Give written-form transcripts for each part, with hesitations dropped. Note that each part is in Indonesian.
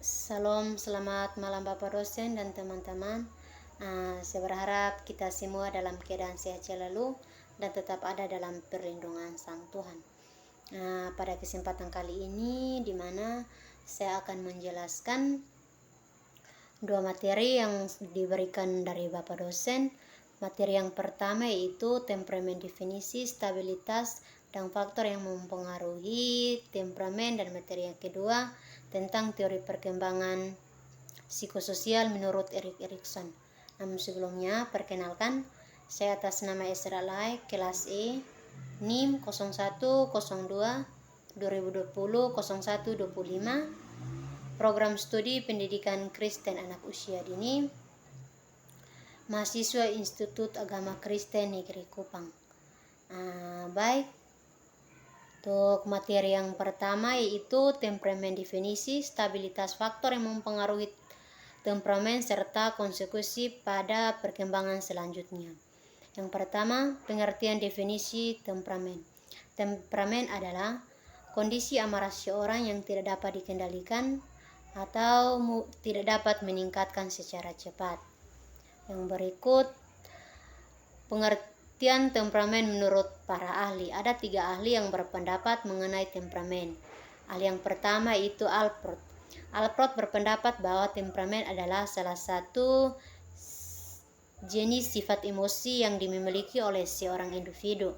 Salam, selamat malam Bapak dosen dan teman-teman. Saya berharap kita semua dalam keadaan sehat selalu dan tetap ada dalam perlindungan Sang Tuhan. Pada kesempatan kali ini, di mana saya akan menjelaskan dua materi yang diberikan dari Bapak dosen. Materi yang pertama yaitu temperamen definisi, stabilitas, dan faktor yang mempengaruhi temperamen, dan materi yang kedua tentang teori perkembangan psikososial menurut Erik Erikson. Namun sebelumnya, perkenalkan, saya atas nama Esra Lai, kelas E, NIM 0102 2020 0125, program studi pendidikan Kristen anak usia dini, mahasiswa Institut Agama Kristen Negeri Kupang. Baik, untuk materi yang pertama yaitu temperamen definisi, stabilitas, faktor yang mempengaruhi temperamen serta konsekuensi pada perkembangan selanjutnya. Yang pertama, pengertian definisi temperamen. Temperamen adalah kondisi amarah seseorang yang tidak dapat dikendalikan atau tidak dapat meningkatkan secara cepat. Yang berikut pengertian temperamen menurut para ahli. Ada 3 ahli yang berpendapat mengenai temperamen. Ahli yang pertama itu Alport. Alport berpendapat bahwa temperamen adalah salah satu jenis sifat emosi yang dimiliki oleh seorang individu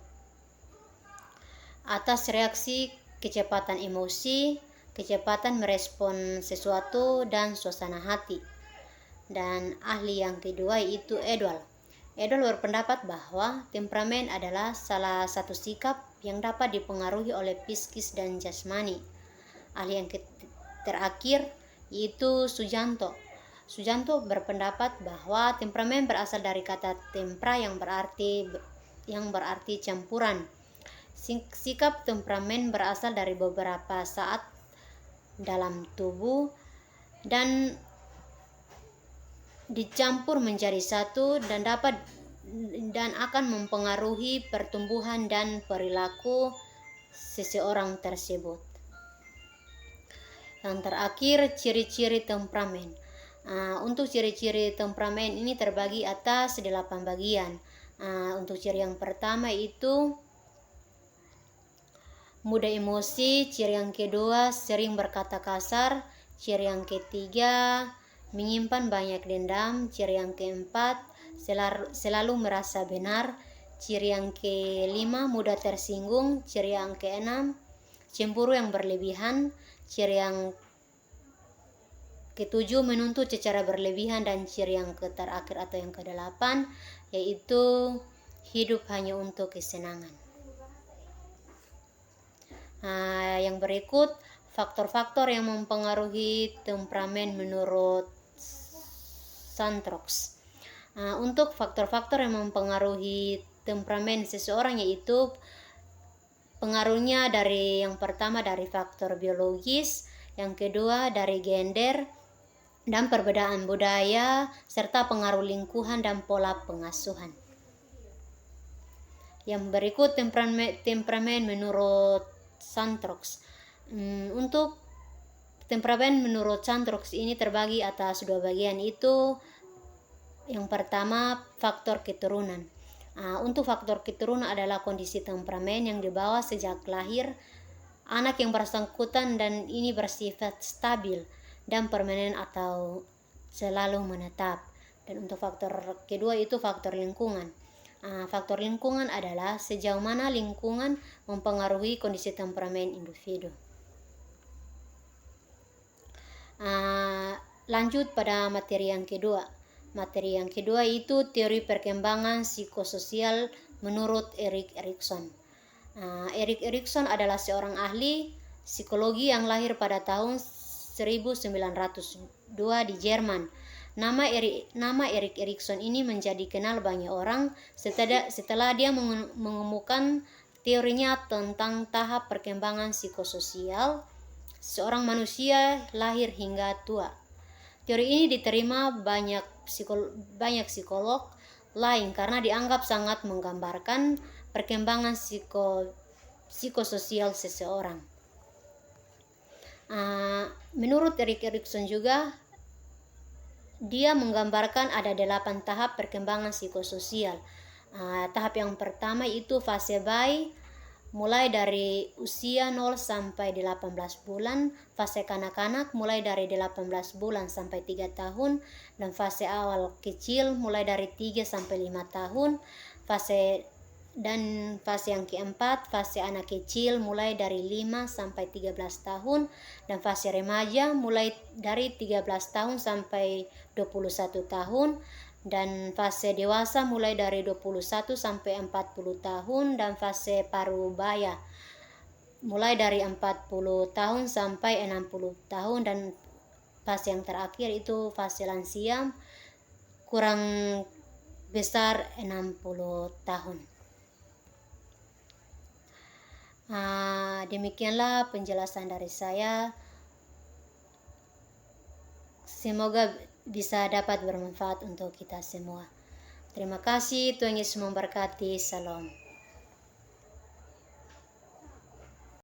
atas reaksi kecepatan emosi, kecepatan merespon sesuatu, dan suasana hati. Dan ahli yang kedua yaitu Edward. Edward berpendapat bahwa temperamen adalah salah satu sikap yang dapat dipengaruhi oleh psikis dan jasmani. Ahli yang terakhir yaitu Sujanto. Sujanto berpendapat bahwa temperamen berasal dari kata tempra yang berarti campuran. Sikap temperamen berasal dari beberapa saat dalam tubuh dan dicampur menjadi satu dan akan mempengaruhi pertumbuhan dan perilaku seseorang tersebut. Yang terakhir, ciri-ciri temperamen. Untuk ciri-ciri temperamen ini terbagi atas 8 bagian. Untuk ciri yang pertama itu mudah emosi, ciri yang kedua sering berkata kasar, ciri yang ketiga menyimpan banyak dendam, ciri yang keempat selalu merasa benar, ciri yang kelima mudah tersinggung, ciri yang keenam cemburu yang berlebihan, ciri yang ketujuh menuntut secara berlebihan, dan ciri yang terakhir atau yang kedelapan yaitu hidup hanya untuk kesenangan. Yang berikut faktor-faktor yang mempengaruhi temperamen menurut Santrox. Untuk faktor-faktor yang mempengaruhi temperamen seseorang yaitu pengaruhnya dari yang pertama dari faktor biologis, yang kedua dari gender dan perbedaan budaya, serta pengaruh lingkungan dan pola pengasuhan. Yang berikut temperamen menurut Santrox. Untuk temperamen menurut Santrox ini terbagi atas 2 bagian, itu yang pertama faktor keturunan. Untuk faktor keturunan adalah kondisi temperamen yang dibawa sejak lahir anak yang bersangkutan dan ini bersifat stabil dan permanen atau selalu menetap. Dan untuk faktor kedua itu faktor lingkungan. Faktor lingkungan adalah sejauh mana lingkungan mempengaruhi kondisi temperamen individu. Lanjut pada materi yang kedua. Materi yang kedua itu teori perkembangan psikososial menurut Erik Erikson. Erik Erikson adalah seorang ahli psikologi yang lahir pada tahun 1902 di Jerman. Nama Erik Erikson ini menjadi kenal banyak orang setelah dia mengemukakan teorinya tentang tahap perkembangan psikososial seorang manusia lahir hingga tua. Teori ini diterima banyak psikolog lain karena dianggap sangat menggambarkan perkembangan psikososial seseorang. menurut Erik Erikson juga, dia menggambarkan ada 8 tahap perkembangan psikososial. Tahap yang pertama itu fase bayi, mulai dari usia 0 sampai 18 bulan, fase kanak-kanak mulai dari 18 bulan sampai 3 tahun, dan fase awal kecil mulai dari 3 sampai 5 tahun, fase yang keempat, fase anak kecil mulai dari 5 sampai 13 tahun, dan fase remaja mulai dari 13 tahun sampai 21 tahun, dan fase dewasa mulai dari 21 sampai 40 tahun, dan fase parubaya mulai dari 40 tahun sampai 60 tahun, dan fase yang terakhir itu fase lansia kurang besar 60 tahun. Demikianlah penjelasan dari saya. Semoga bisa dapat bermanfaat untuk kita semua. Terima kasih, Tuhan Yesus memberkati. Salam.